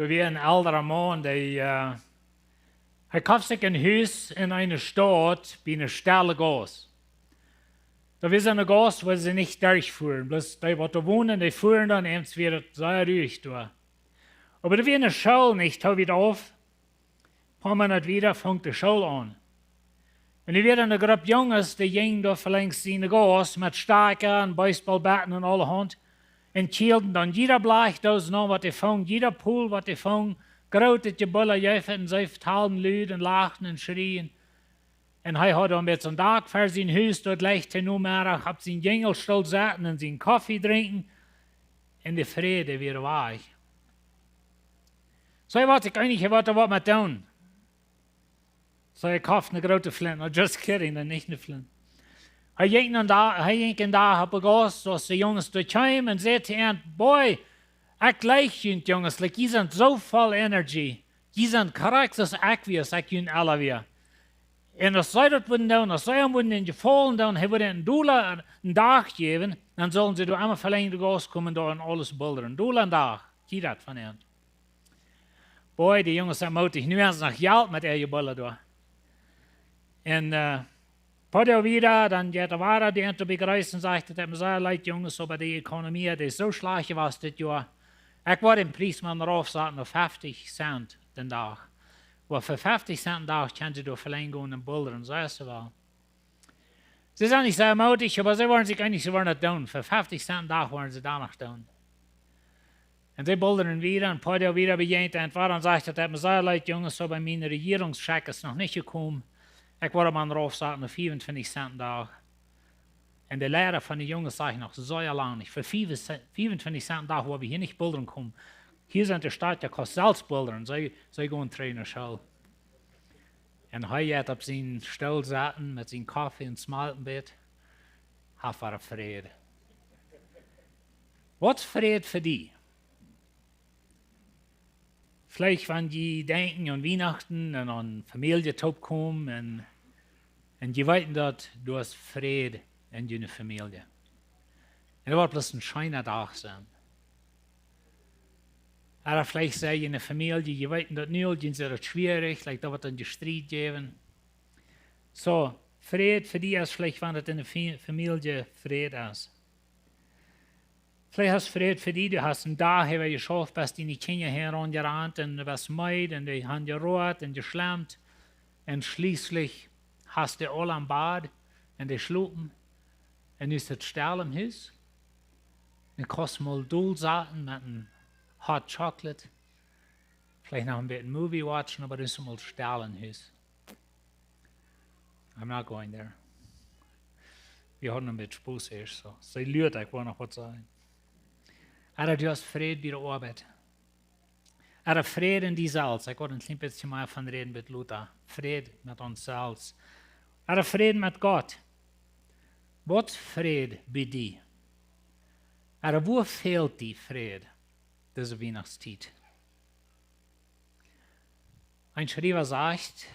wie ein älterer Mann, der kauft sich ein Haus in einer Stadt, bei einer Stelle Gas. Da ist eine Gas, wo sie nicht durchfuhren. Bloß die, die da wohnen, die fuhren dann abends wieder sehr ruhig durch. Aber da wird eine Schule nicht, hau wieder auf. Ein paar Monate wieder fängt die Schule an. Und die wird eine Gruppe Jungs, die gingen da verlängst in der Gas mit Starker und Baseballbatten und allerhand. Und kielten dann jeder Blech das noch, was die fangen, jeder Pool, was die fangen, grotet die Bulle jäffen und sie vertalen Lüd und lachen und schrien. Und er hat dann mit so einem Tag für sein Haus dort leicht hinumgebracht, hat sein Jüngelstuhl sitzen und seinen Kaffee trinken. Und die Friede wieder weich. So, was ich eigentlich wollte, was wir tun. So, ich kaufe eine große Flinte. No, just kidding, dann nicht eine Flinte. Er ging da, hat begossen, dass die Jungs durchkamen und sagte ihnen, boy, ich like die Jungs, like, die sind so voll Energie. Die sind korrekt, dass ich wie, als ich ihnen alle wie. Und als sie das würden tun, als sie würden in die Fallen tun, er würde einen Dollar einen Tag geben, dann sollen sie durch einmal verlängerte Gas kommen da und alles bildern. $1 einen Tag, geht das von ihnen. Boy, die Jungs sind mutig, nu haben sie noch Geld mit ihren Bullen da. Und Podio wieder, dann geht er weiter, die Ente begrüßt und sagt, dass mir sehr leid, Jungs, aber die Ökonomie, die ist so schlecht was das Jahr. Ich wollte den Preismann raufsetzen auf 50 Cent den Tag. Aber für 50 Cent den Tag können sie durch Verlängerung und bouldern, so ist es wel. Sie sind nicht sehr mutig, aber sie wollen sich eigentlich so nicht tun. Für 50 Cent den Tag wollen sie danach tun. Und sie bouldern wieder und Podio wieder beginnt und war und sagt, dass mir sehr leid, Jungs, aber mein Regierungscheck ist noch nicht gekommen. Ich wollte mal raufsetzen auf 25 Cent den Tag. Und der Lehrer von den Jungs sagt noch, so ja lang nicht. Für 25 Cent den Tag, wo wir hier nicht bouldern kommen. Hier sind die Stadt, der kostet selbst bouldern. Sie gehen in der Schule. Und er hat auf seinen Stuhl sitzen mit seinem Kaffee und Smaltenbett. Hat er Friede. Was ist Friede für die? Vielleicht, wenn die denken an Weihnachten und an Familie kommen und die wissen, dass du hast Friede in deiner Familie. Und das wird bloß ein schöner Tag sein. Oder vielleicht sagen in der Familie, die wissen, dass nicht, die sind schwierig, vielleicht da wird dann die Streit geben. So, Friede für die ist vielleicht, wenn das in der Familie Friede ist. Vielleicht hast du Friede für die, du hast einen Tag geschafft, bis deine Kinder herangerannt und du bist müde und die haben gerührt und geschlemmt. Und schließlich hast du alle am Bad und die schlupen und du ist still im Haus. Und kannst mal Dulsaten mit einem Hot Chocolate. Vielleicht noch ein bisschen Movie watchen, aber du ist mal still im Haus. I'm not going there. Wir haben ein bisschen Spaß hier, so. Sie lügt, ich will noch was sagen. Aber du hast Friede bei der Arbeit. Aber Friede in die selbst. Ich wollte ein klein bisschen mal von reden mit Luther. Friede mit uns selbst. Aber Friede mit Gott. Was Friede bei dir? Aber wo fehlt die Friede, diese Weihnachtszeit? Ein Schreiber sagt,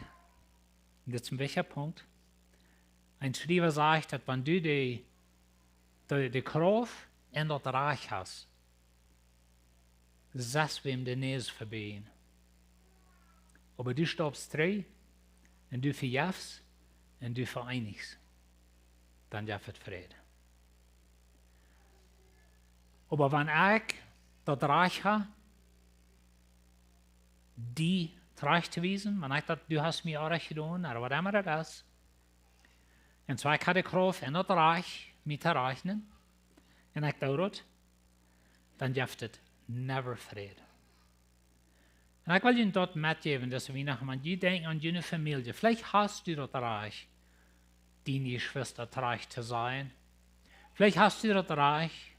und jetzt ein welcher Punkt? Ein Schreiber sagt, dass wenn du die Kraft in das Reich hast, das wem der Nähe verbieten. Aber du stoppst drei und du verjährst und du vereinigst, dann darf es Friede. Aber wenn ich das Reich habe, die Reich zu wiesen, wenn ich das, du hast mir auch recht getan, oder was immer das ist, und zwar ich habe die Kraft in das Reich mit erreichen, und ich tue das, dann darf es never Friede. Und ich will Ihnen dort mitgeben, dass Weihnachten, wenn Sie denken an Ihre Familie, vielleicht hast du das Reich, deine Schwester Reich zu sein. Vielleicht hast du das Reich,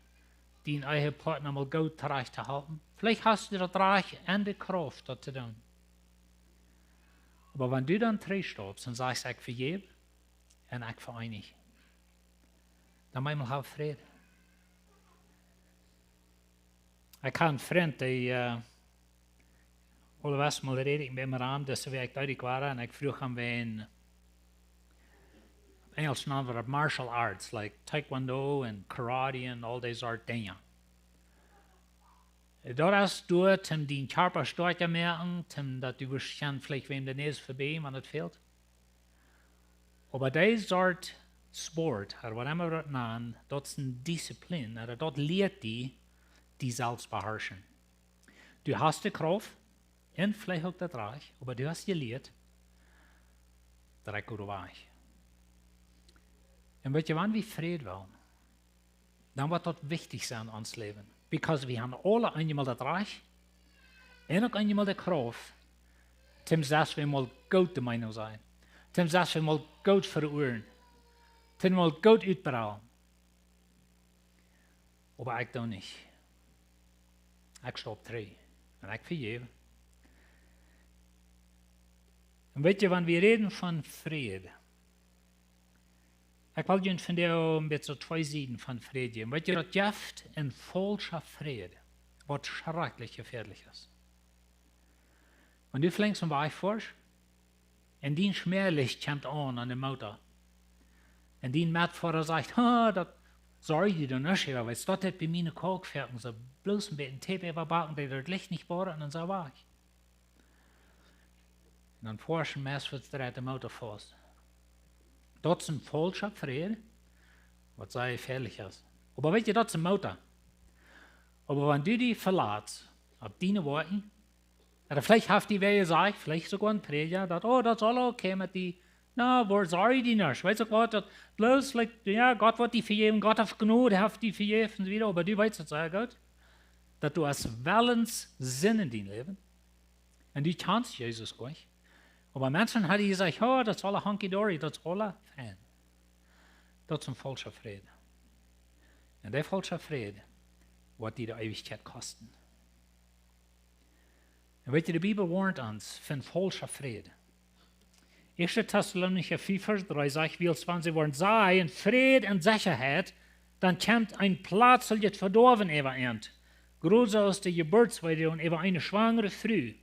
deinen eigenen Partner mal gut Reich zu halten. Vielleicht hast du das Reich und die Kraft, das zu tun. Aber wenn du dann drei stirbst und sagst, ich vergebe und ich vereinige, dann manchmal habe ich Friede. Ich habe einen Freund, der alle was mal rede ich mit mir an, dass wir deutlich waren, und ich vroeg hem in Engels naam voor martial arts, like Taekwondo and Karate and all these art dingen. Dat is door om die Körper stark te merken, dat du waarschijnlijk vielleicht wem de neus voorbij, wanneer het fehlt. Aber deze soort sport, oder wat immer dat nennen, dat is een discipline, oder dat leert die Selbstbeherrschung. Du hast die Kraft, und vielleicht auch das Reich, aber du hast geleerd, dat ik goed weg. En weet je, wanneer we vrede willen, dan wordt dat wichtig zijn in ons leven. Because we hebben alle eenmaal dat Reich, en ook eenmaal de Kraft, zum dass wir mal gut der Meinung sein, zum dass wir mal gut verurteilen, zum mal gut uitbreiden. Aber ich doe nicht. Ich sta op 3 und ich vergebe. Und weet je, wenn wir reden von Frieden, ich will Ihnen von dir ein bisschen 2 Seiten von Frieden geben. Weet je, das Gift in falscher Frieden, was schrecklich gefährlich ist. Und du fliegst zum Weg vor, und die Schmerlicht kommt an dem Motor. Und die Mitfahrer sagt, das sorry, die du nicht, weil es dort bei mir eine Kork fährt und so bloß ein bisschen Tape überbacken, die das Licht nicht bohren und dann so weg. Und dann forschen Mess wird der Motor fast. Dat is een falscher Friede, wat sehr gefährlich ist. Aber weet je, dat is een Motor. Aber wenn du die verlässt, auf deine Worte, oder vielleicht hast du wer gesagt, vielleicht sogar ein Prediger, dat, das ist alles okay mit die, na, wo sorry die nicht, weißt du Gott, dat bloß, ja, Gott wird die vergeben, Gott hat Gnade, hat die vergeben und wieder, aber du weißt es sehr gut, dass du hast Willens Sinn in dein Leben, und du kannst Jesus gleich. Aber Menschen haben gesagt, das ist alle hunky-dory, das ist alle fein. Das ist ein falscher Friede. Und der falsche Friede wird dir die Ewigkeit kosten. Und weet je, die Bibel warnt uns von falscher Friede. 1. Thessalonicher 4, Vers 3 sagt, wie als wenn sie wollen sei in Friede und Sicherheit, dann kommt ein Platz, soll jetzt verdorben überend. Große aus der Geburtsweide und über eine schwangere Früh.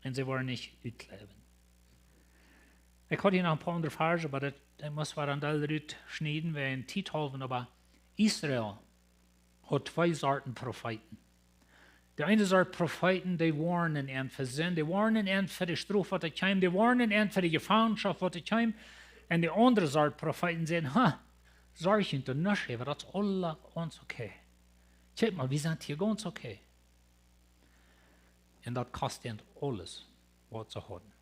Und sie wollen nicht utleben. Ich hatte hier noch ein paar andere Verse, aber das muss man dann daraus schneiden, weil in Titeln, aber Israel hat 2 Sorten Propheten. Die eine Sorte Propheten, die warnen ihn für Sinn, die warnen ihn für die Strafe, die kommt, die warnen ihn für die Gefangenschaft, die kommt. Und die andere Sorte Propheten sagen, sorg inte nicht, aber das ist alles ganz okay. Schau mal, wir sind hier ganz okay. Und das kostet ihnen alles, was sie haben.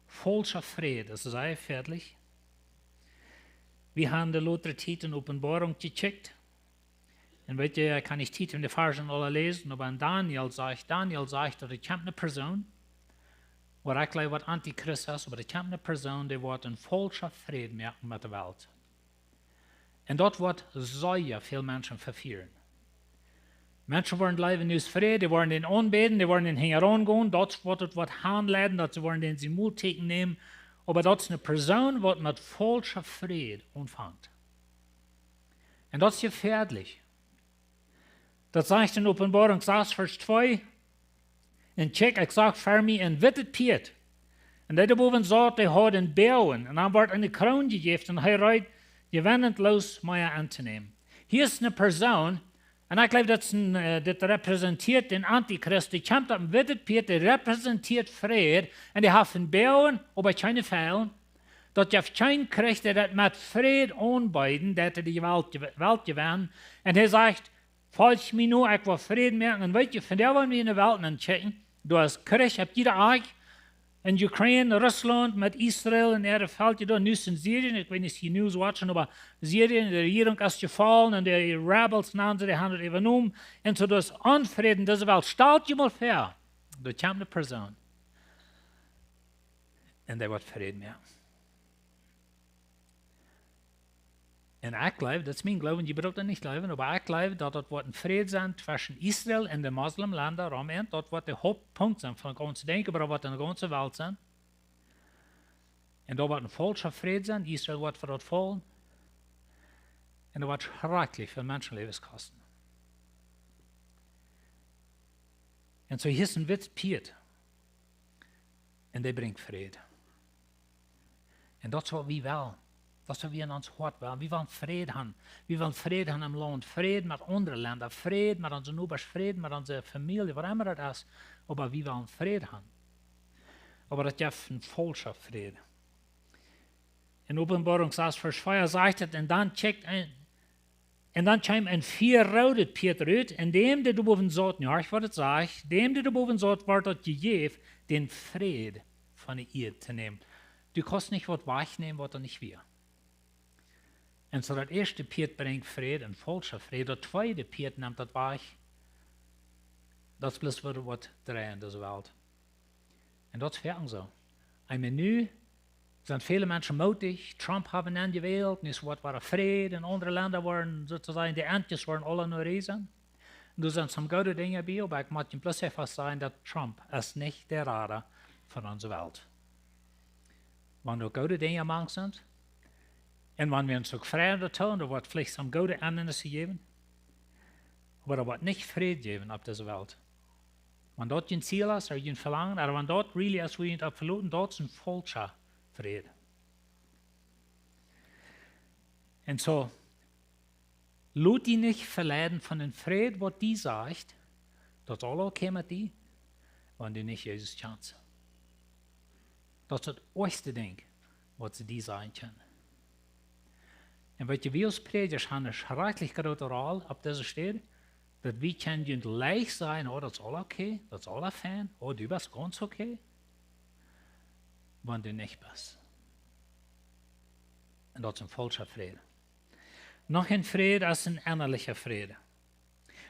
Falscher Friede, das ist sehr gefährlich. Wir haben die Lothar Titel in Offenbarung gecheckt. Und weet je, kann ich Titel in die Versen alle lesen, aber in Daniel sagt, dass es kommt eine Person, wo ich glaube, was Antichrist ist, aber es kommt eine Person, die wird einen falschen Frieden merken mit der Welt. Und dort wird sehr viele Menschen verführen. Menschen wollen leben aus Frieden, die wollen den anbeten, die wollen den herangehen, dort wird es was handleiten, dass sie wollen den Simulteken nehmen, aber dort ist eine Person, die mit falscher Frieden anfängt. Und das ist gefährlich. Das sagt in Offenbarung 6, Vers 2, und check, ich sage für mich, ein wittet Piet. Und der oben sagt, er hat einen Bäuen, und dann wird eine Krone gegeben, und er reiht gewennendlos mehr anzunehmen. Hier ist eine Person, und ich glaube, das repräsentiert den Antichrist. Die kommt auf den wittet Piet, der repräsentiert Frieden, und die hat einen Bäuen, aber keine Fällen. Dat je kein krijgt dat met vrede aanbieden, dat die Welt gewinnen. En hij zegt, falls mir nur etwas Frieden merken, und weet je, von der wollen wir in der Welt entscheiden. Du hast Krieg, habt jeder Eich, in Ukraine, Russland, mit Israel, und fällt ja da, nu in Syrien, ich weiß nicht, die News watchen, aber Syrien, die Regierung ist gefallen, und die Rebels, die haben es übernommen, und so das Unfrieden in dieser Welt, stellt dir mal vor, da kommt eine Person, und der wird Frieden merken. Und ich glaube, das ist mein Glauben, die braucht nicht glauben, aber ich glaube, dass das wird ein Frieden sein zwischen Israel und den Muslimländern, Rahmen, das wird der Hauptpunkt sein von der ganzen Denken, aber das wird in der ganzen Welt sein. Und da wird ein falscher Frieden sein, Israel wird für das fallen. Und das wird schrecklich für Menschenleben kosten. Und so hier ist ein Witz Piet. Und der bringt Frieden. Und das ist was wir wollen. dass wir in uns hart wollen. Wir wollen Frieden haben. Wir wollen Frieden haben im Land, Frieden mit anderen Ländern, Frieden mit unseren Nachbarn, Frieden mit unserer Familie, was immer das ist. Aber wir wollen Frieden haben. Aber das ist ein falscher Frieden. In Offenbarung 6, Vers 4 sagt es, und dann kam ein 4 rote Peter uit, en dem der boven zat, ja, ich wollte sagen, dem der boven zat, wordt het gegeven, den Frieden von der Erde zu nehmen. Du kannst nicht was wegnehmen, was er nicht will. Und so das erste Peter bringt Frieden, ein falscher Frieden. Der zweite Peter nimmt das weg. Das bloß wird was drehen in dieser Welt. Und das ist so. Ein Menü sind viele Menschen mutig. Trump haben ihn gewählt. Nicht so war Frieden. In andere Länder waren sozusagen, die Antjes waren alle nur Riesen. Und da sind some gute Dinge bei, aber ich möchte bloß einfach sagen, dass Trump ist nicht der Radar von unserer Welt. Wenn wir gute Dinge machen sind, und wenn wir uns auch Frieden tun, dann wird vielleicht some gute Änderungen geben, aber er wird nicht Frieden geben auf dieser Welt. Wenn dort ein Ziel ist, oder ein Verlangen, oder wenn dort really ist, wir ihn verloren, dort ist ein falscher Frieden. Und so, lass die nicht verleiten von dem Frieden, was die sagt, das ist alles okay mit die, wenn du nicht Jesus kennst. Das ist das erste Ding, was sie die sagen können. Und was wir als Prediger haben eine schrecklich große Rolle auf dieser Stelle, dass wir können leicht sein, oh, das ist alles okay, das ist alles fein, oh, du bist ganz okay, wenn du nicht bist. Und das ist ein falscher Frieden. Noch ein Frieden ist ein innerlicher Frieden.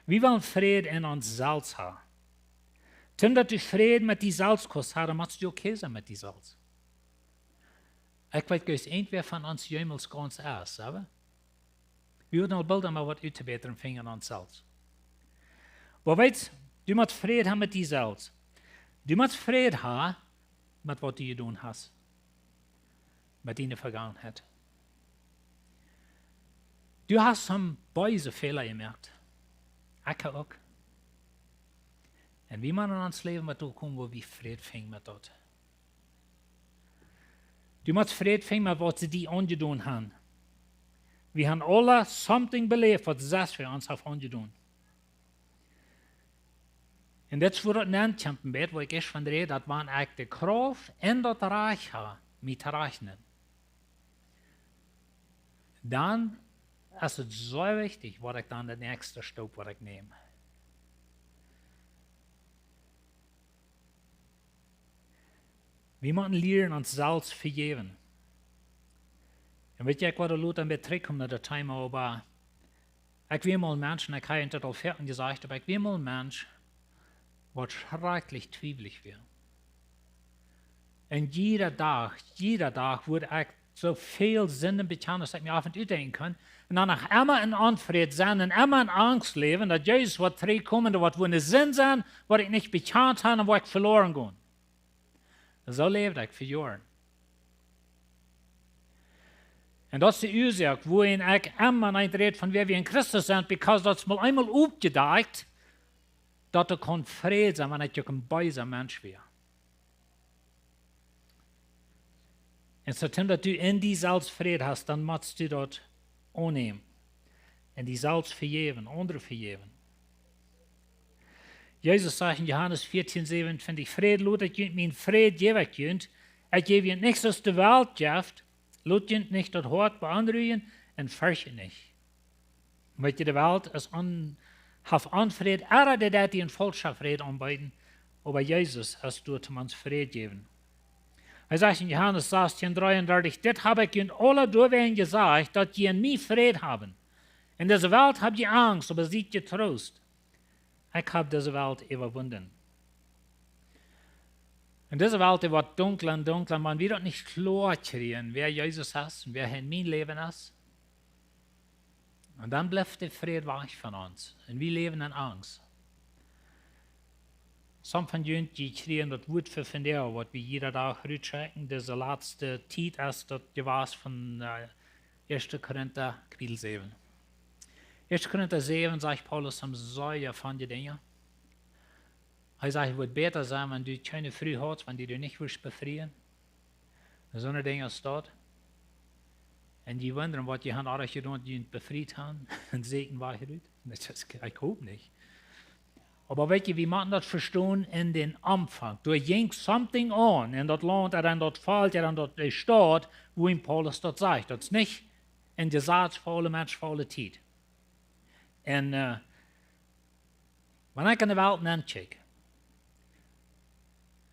Wir wollen Frieden in uns selbst haben. Toen dat du Frieden mit die Salzkost hast, musst du okay sein mit die Salz. Ich weiß, dass irgendwer von uns jemals ganz ist, aber wir würden al Bilder mal was uitbeteren vingen an Salz. Aber weißt du, musst Frieden haben mit die Salz. Du musst Frieden haben mit was du getan hast. Mit deiner Vergangenheit. Du hast some böse Fehler gemacht. Ich auch. Und wie man in uns Leben mit kommen, wo wir Frieden finden mit dort. Du musst Frieden finden mit was sie die angetan haben. Wir haben alle something belebt, was das für uns auf angetan. Und das wurde nennt Champenbett, wo ich erst von rede, das waren eigentlich die Kraft und das Reich mit rechnen. Dann ist es so wichtig, was ich dann den nächsten Stopp, was ich nehme. Wir müssen lernen, uns selbst vergeben. Und weet je, ik word laat aan betrekken naar de time, aber ich will mal Menschen, ich habe das al fertig gesagt, aber ich will mal Mensch, was schrecklich zweifelig wird. Und jeder Tag würde ich so viel Sünden bekennen, dass ich mir auf und zu denken kann. Und dann noch immer in Unfrieden sein und immer in Angst leben, dass Jesus wird zurückkommen, da wird eine Sinn sein, was ich nicht bekannt habe und wo ich verloren gehe. So lebt ich für Jahre. Und das ist die Ursache, wo ich immer nicht rede von wer wir in Christus sind, because das mal einmal aufgedacht, dass er kann Frieden sein, wenn ich ein böser Mensch wäre. Und so, dass du in die Salz Frieden hast, dann musst du das annehmen. Und die Salz vergeben, andere vergeben. Jesus sagt in Johannes 14:27, Frieden, laat ich mein Frieden geben könnt. Ich gebe ihnen nichts aus der Welt gibt, laat ihr nicht das Hort beanruhen und fürchte nicht. Weil die Welt ist hat Unfrieden, der die in falscher Frieden anbieten, aber Jesus hast du uns Frieden geben. Er sagt in Johannes 16:33, das habe ich ihnen alle durchweg gesagt, dass ihr in mir Frieden haben. In dieser Welt habt ihr Angst, aber seid ihr Trost. Ich habe diese Welt überwunden. In dieser Welt wird dunkel und dunkel, man wird nicht klar kriegen, wer Jesus ist und wer in mein Leben ist. Und dann bleibt der Frieden weg von uns. Und wir leben in Angst. Some von uns, die kriegen das Wort für von der, was wir jeden Tag rückchecken, diese letzte Zeit ist, das was von 1. Korinther Kapitel 7. 1. Korinther 7 sagt Paulus am Säuer von den Dingen. Er sagt, es wird besser sein, wenn du keine Früh hast, wenn du dich nicht willst befrieren. So eine Dinge ist dort. En je wonderen wat je aan alles gedaan, die bevrijd haben, en Segen war hier. Ich hoop nicht. Aber weet je, wie man das verstehen in den Anfang? Du ging something on in das Land, en dat valt, en dat staat, wo in Paulus dat sagt. Dat is niet in de zaadsvolle, menschvolle tijd. En wanneer ik in de wereld aankijk,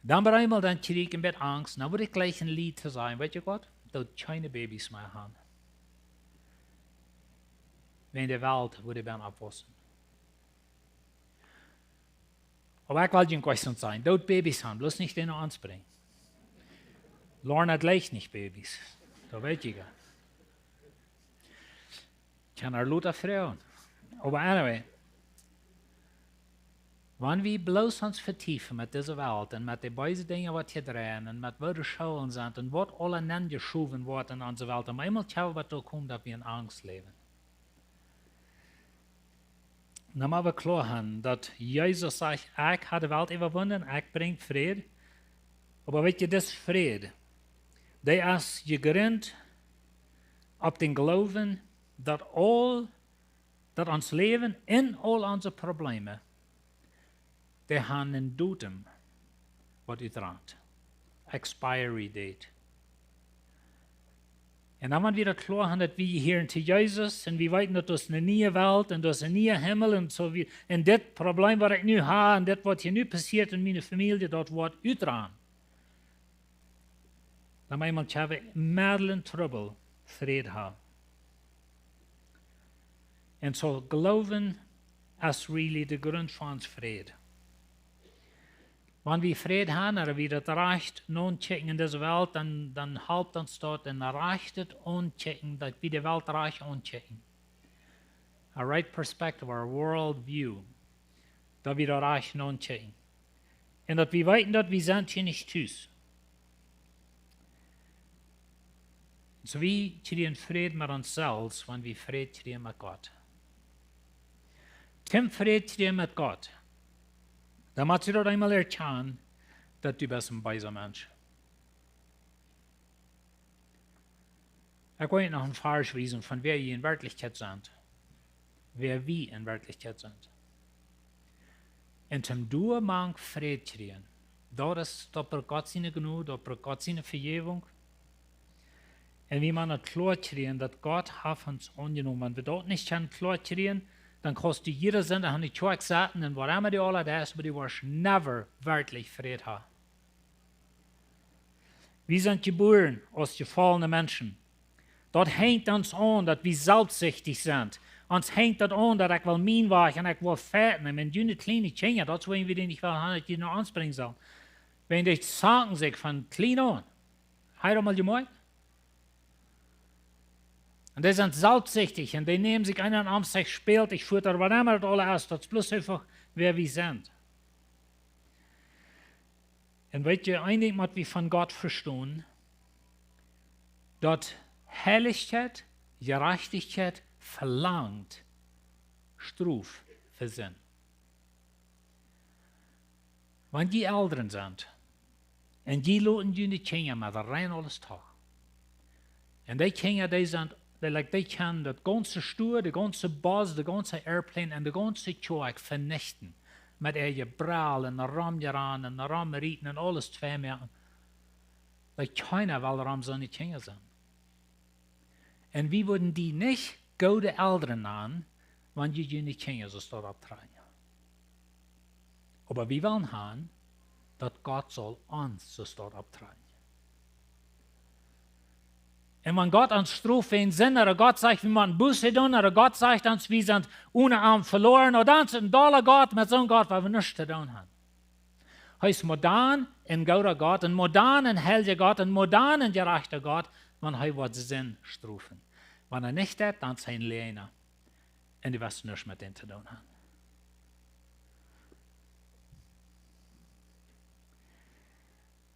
dan ben ik eenmaal dan krijg ik een beetje angst. Dan word ik gleich een lied te zijn. Weet je wat? Dat kleine baby's mij gaan. In de wereld wordt ik ben afwassen. Aber ich will dir ein Question sein. Dort Babys haben, bloß nicht den anspringen. Lorna gleich nicht Babys. Da weiß ich ja. Ich kann er lauter Frauen. Aber anyway. Wenn wir bloß uns vertiefen mit dieser Welt und mit den beiden Dingen, was hier drehen und mit wo die Schulen sind und was alle geschoben wird in unserer Welt, und einmal schauen, was da kommt, dass wir in Angst leben. Dan moeten we klar haben, dass Jesus sagt, ich habe die Welt überwunden, ich bringe Frieden. Aber weet je, das Frieden, der ist gegründet auf den Glauben, dass uns Leben in all unsere Probleme, der haben ein Datum, was dran, Expiry Date. En dan moeten we wieder klar haben, dass wir hier in Jesus und wir weten, dass das eine neue Welt und das ein neuer Himmel und so wie. Und das Problem, was ich nu habe und das, was hier nu passiert in meiner Familie, das wird uitdran. Dan moet je middelen trouble vrede haben. En so glauben ist really der Grund für uns Frieden. Wenn wir Frieden haben, oder wir das Recht nun checken in dieser Welt, dann halbt uns dort ein Recht und checken, dass wir die Welt reich und checken. A right perspective, a world view, dass wir das Reich nun checken. Und dass wir wissen, dass wir sind hier nicht tschüss. So wie kriegen Frieden mit uns selbst, wenn wir Frieden kriegen mit Gott. Tim Frieden kriegen mit Gott. Dan moet je dat eenmaal erkennen, dat je best een wijze mens. Ik weet nog een Vers wezen van wer je in werkelijkheid zijn. Wer wie in werkelijkheid zijn. En zum du mang vrede krijgen. Dat is door God zijn genoeg, door God zijn vergeving. En wie man het klaar krijgen, dat God heeft ons aangenomen. En we dat niet kunnen klaar krijgen, dan kost die jeder Sünde, han die Tjoek zaten, en waarom die alle das, aber die wirst never wirklich Frieden haben. Wir sind geboren als gefallene Menschen. Dort hängt uns an, dass wir selbstsüchtig sind. Uns hängt das an, dass ich will mein Weg und ich will fährten. Und wenn du eine kleine Kinder, das wollen wir nicht haben, dass die noch anspringen sollen. Wenn die sagen sich von klein an, hast du mal gemeint? Und die sind selbstsüchtig und die nehmen sich einen an sich spielt, ich führe was immer das alle aus, das ist bloß einfach, wer wir sind. Und weißt du, eigentlich was wir von Gott verstehen, dass Herrlichkeit, Gerechtigkeit verlangt Struf für Sinn. Wenn die Eltern sind, und die lassen die Kinder mit rein alles Tag, und die Kinder, die können das ganze Stuhl, der ganze Bus, der ganze Airplane und der ganze Zeug vernichten. Mit ihr Brall und Ramjaran und Rammeriten und alles zweimal. Weil keiner will daran seine Kinder sein. Und wir würden die nicht gute Eltern an, wenn die nicht Kinder so dort abtragen. Aber wir wollen haben, dass Gott soll uns so dort abtragen. Und wenn Gott uns straft in Sinn, oder Gott sagt, wie man Buße tun, oder Gott sagt uns, wir sind ohne Arm verloren, oder dann ist ein toller Gott mit so einem Gott, weil wir nichts zu tun haben. Heißt modern ein guter Gott, ein modern ein heiliger Gott, ein modern ein gerechter Gott, wenn er wird Sinn strafen. Wenn er nicht hat, dann ist er ein Lehner. Und die wirst nichts mit ihm zu tun haben.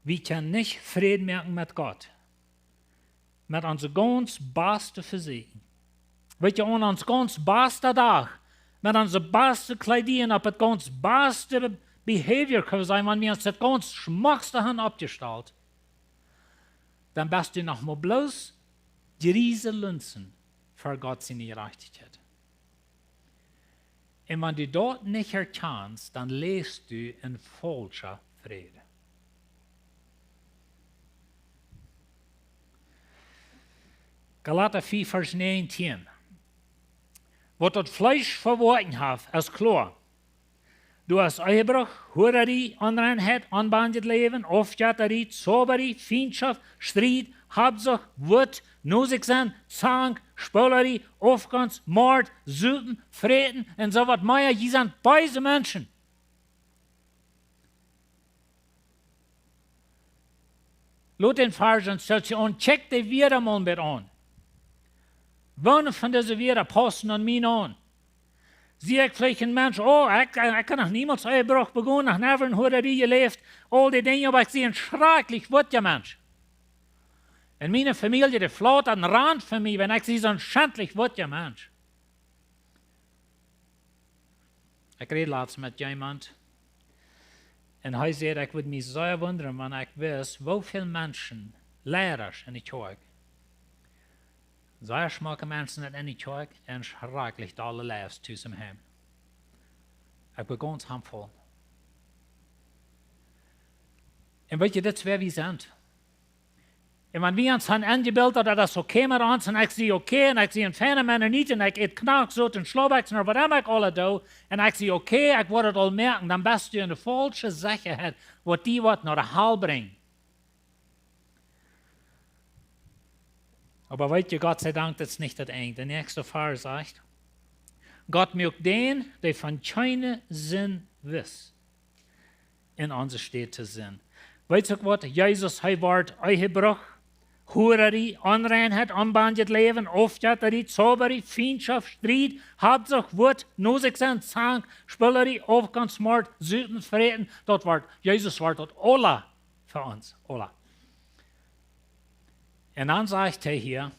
Wir können nicht Frieden merken mit Gott. Met onze ganz beste Versagen. Weet je, aan ons ganz beste Tag, met onze beste Kleidien, op het ganz beste Behavior kunnen zijn, wanneer we ons het ganz schmackste hebben opgesteld, dan best je nog maar bloos Riesenlunzen für Gott seine Gerechtigkeit. Und wenn du dort nicht erkennst, dann lebst du in falscher Friede. Galater 4, Vers 19. Wat dat Fleisch verworten hat, ist klar. Du hast Ehebruch, Hurerei, Unreinheit, unbehandelt Leben, Aufjatterei, Zauberei, Feindschaft, Streit, Habsucht, Wut, Nusigsein, Zank, Spölerei, Aufgans, Mord, Sünden, Freten und so was mehr. Die sind böse Menschen. Laut den Versen stellt sich an, check die wieder mal mit an. Wann von diese wieder passen an mich an? Zie ik vielleicht een mens, ik kan nog niemals Ehebruch begonnen, nog never in Hurerei geleefd, al die dingen, aber ich zie een schrecklich wordt je mens. En mijn familie, die flaut aan de rand van mij, wenn ik zie zo'n schändlich wordt je mens. Ik reed laatst met iemand, en hij zei, ik würde mich sehr wundern, wenn ich wist, hoeveel mensen, leiders in de kerk, sehr schmucke Menschen in die Kirche und schrecklich alle Lives zusammen haben. Ich bin ganz handvoll. Und weet je, das wer wir sind. Und wenn wir uns angebildet haben, dass das okay mit uns, und ich sehe okay, und ich sehe ein feine Männer nicht, und ich eat Knacksoot und Schlaubex, und was immer ich alle tue, und ich sehe okay, ich werde das all merken, dann bist du in der falschen Sicherheit, was die was nach der Hall bringen. Aber weet je, Gott sei Dank, das ist nicht das Ende. Der nächste Vers sagt, Gott mögt den, der von keinem Sinn wisst, in unser Städte sind. Weet je was? Jesus, hij wordt Ehebruch, Hurerei, Unreinheit, unbehandelt Leben, Aufjatterei, Zauberei, Feindschaft, Streit, Habsucht, Wut, Nusigsein, Zank, Spölerei, Aufgans, Mord, Sünden, Freten. Dort wird, Jesus wird dort alle für uns, alle. Und dann sagt er hier,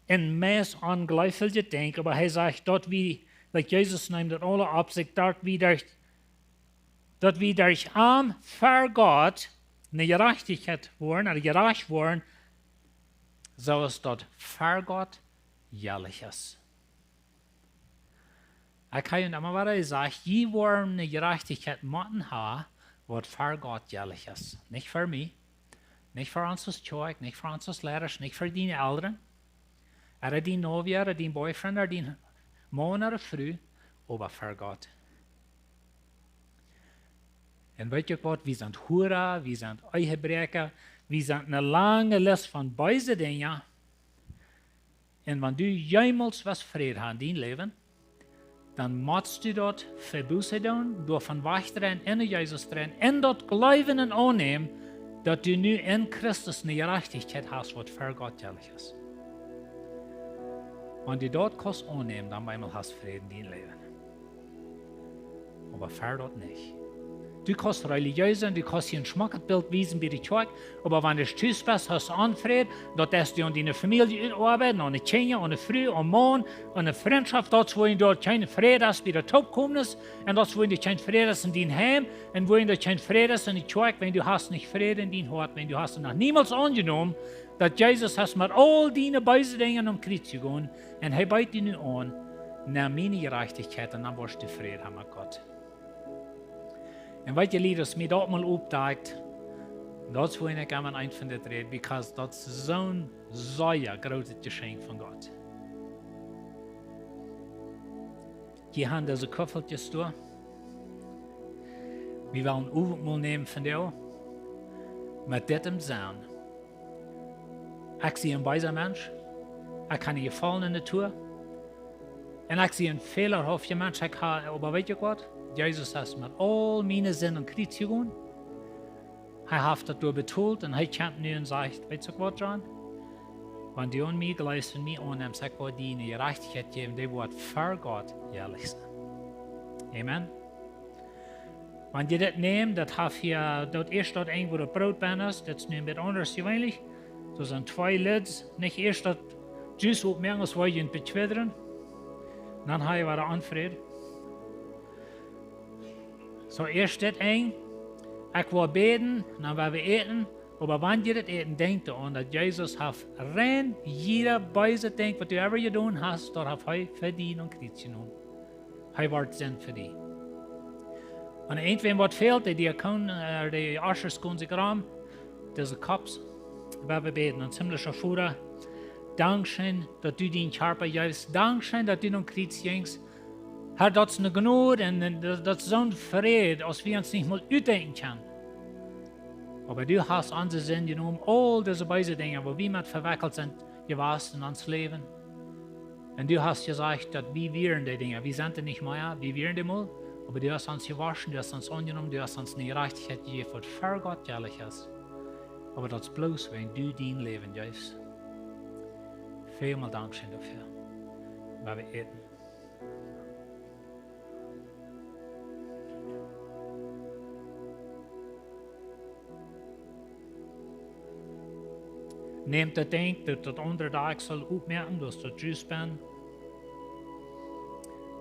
in Maß unglaubliche Denk, aber er sagt, dort wie, like Jesus nimmt das alle ab sich, dort wie durch Arm für Gott eine Gerechtigkeit worden, oder gerecht worden, so ist dort für Gott jährliches. Ich kann Ihnen immer wieder sagen, je wollen eine Gerechtigkeit machen haben, wird für Gott jährliches. Nicht für mich. Nicht für uns als Kirche, nicht für uns als Lehrer, nicht für die Eltern, oder die Novia, oder die Boyfriend, oder die Mann oder Frau, aber für Gott. Und weet je wat, wir sind Hura, wir sind Ehebrecher, wir sind eine lange Liste von bösen Dingen. Und wenn du jemals was Friede hast in deinem Leben, dann musst du dort Verbuße tun, durch von Wechtrennen in Jesus drin, in dort Glauben und annehmen, dass du nu in Christus eine Gerechtigkeit hast, was für Gott jährlich ist. Wenn du dort kannst annehmen, dann einmal hast du Frieden in deinem Leben. Aber für dort nicht. Du kannst religiös sein, du kannst hier ein Schmackbild wiesen bei der Kirche, aber wenn du tust bist, hast du Anfrieden, dort hast du an deine Familie arbeiten, an die Kinder, an die Frau, an den Mann, an die Freundschaft, dort wo du dort keinen Frieden hast bei der Topkommnis, und dort wo du keinen Frieden hast in deinem Heim, und wo du keinen Frieden hast in der Kirche, wenn du hast nicht Frieden in deinem Hort, wenn du hast noch niemals angenommen, dass Jesus hast mit all deinen bösen Dingen am Kreuz gegangen, und er beißt dich nun an, nimm meine Gerechtigkeit, und dann wirst du Frieden haben mit Gott. Und weet je, lieders, mir dort mal aufgedacht, das will ich einmal ein von der reden, because das ist so ein sehr großes Geschenk von Gott. Hier haben diese Köffelchen da. Wir wollen auch mal nehmen von dir, mit diesem Sinn. Ich sehe ein weiser Mensch, ich kann ihr fallen in der Natur, und ich sehe einen fehlerhaften Mensch, aber weet je was? Jesus hat mit all meinen Sinnen Kreuz gegangen. Er hat das betont und er kommt nu und sagt, weißt du was, John? Wenn du an mich glaubst und mich annimmst, ich will dir eine Gerechtigkeit geben, die wird für Gott jährlich sein. Amen. Wenn du das nimmst, das hat hier, dort erst dort irgendwo das Brotbein ist, das ist ein bisschen anders gewöhnlich. Das sind 2 Lids, nicht erst das Juice aufmerken, das wollen wir ein bisschen drin. Dann habe ich wieder Anfrieden. So erst das ein, ich will beten, dann werden wir eten, Aber wenn ihr das eten, denkt an, dass Jesus hat rein jeder Weise denkt, was du ever getan hast, dort hat er verdient und kriegt genommen. Er wird Sinn für dich. Und irgendwem was fehlt, die Aschers können sich ram, diese Cups, wir beten und ziemlich Futter. Dankeschön, dass du den Körper gibst. Dankeschön, dass du den kriegst, Jungs. Herr, das ist eine Gnade und das ist so ein Friede, als wir uns nicht mal ausdenken können. Aber du hast unsere Sinn genommen, all diese beiden Dinge, wo wir mit verwickelt sind, gewasst in uns Leben. Und du hast gesagt, dass wir wären die Dinge. Wir sind nicht mehr, wir wären die mal. Aber du hast uns gewaschen, du hast uns angenommen, du hast uns eine Gerechtigkeit gegeben, was für Gott jährlich ist. Aber das ist bloß, wenn du dein Leben gibst. Vielmal Dankeschön dafür, weil wir eten. Nehmt das Ding, das andere Tag soll aufmerken, dass das Juice bin.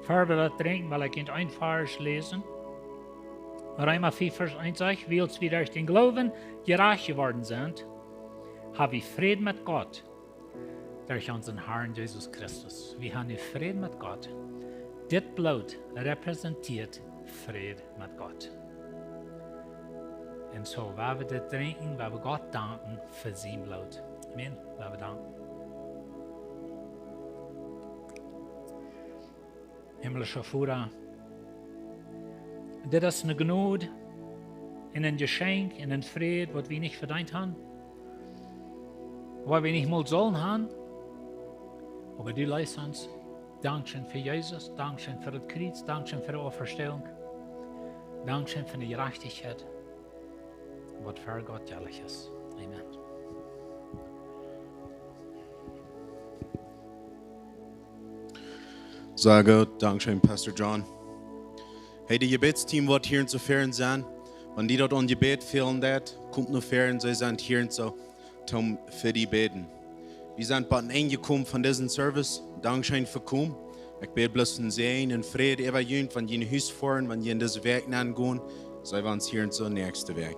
Vorher will ich trinken, weil ich nicht einfach lesen. Römer 4, Vers 1 sagt, weil wir durch den Glauben gerecht geworden sind, haben wir Frieden mit Gott durch unseren Herrn Jesus Christus. Wir haben Frieden mit Gott. Das Blut repräsentiert Frieden mit Gott. Und so, weil wir das trinken, weil wir Gott danken für sein Blut. Amen. Weil wir danken. Himmlischer Vater, das ist eine Gnade, in ein Geschenk, in ein Frieden, was wir nicht verdient haben, was wir nicht mal sollen haben, aber du leistest uns. Dankeschön für Jesus, Dankeschön für das Kreuz, Dankeschön für die Auferstehung, Dankeschön für die Gerechtigkeit, was für Gott jährlich ist. Amen. Sage, Dankeschön, Pastor John. Hey, die Gebetsteam wird hier zu Ferien sein. Wenn die dort an Gebet fehlen, kommt nur Ferien, sie sind hier so, um für die beten. Wir sind bald angekommen von diesem Service. Dankeschön für kommen. Ich bete bloß in Sehen und Frieden, wenn ihr in Haus fahren, wenn ihr in das Werk gehen, sei wir uns hier in so nächste Werk.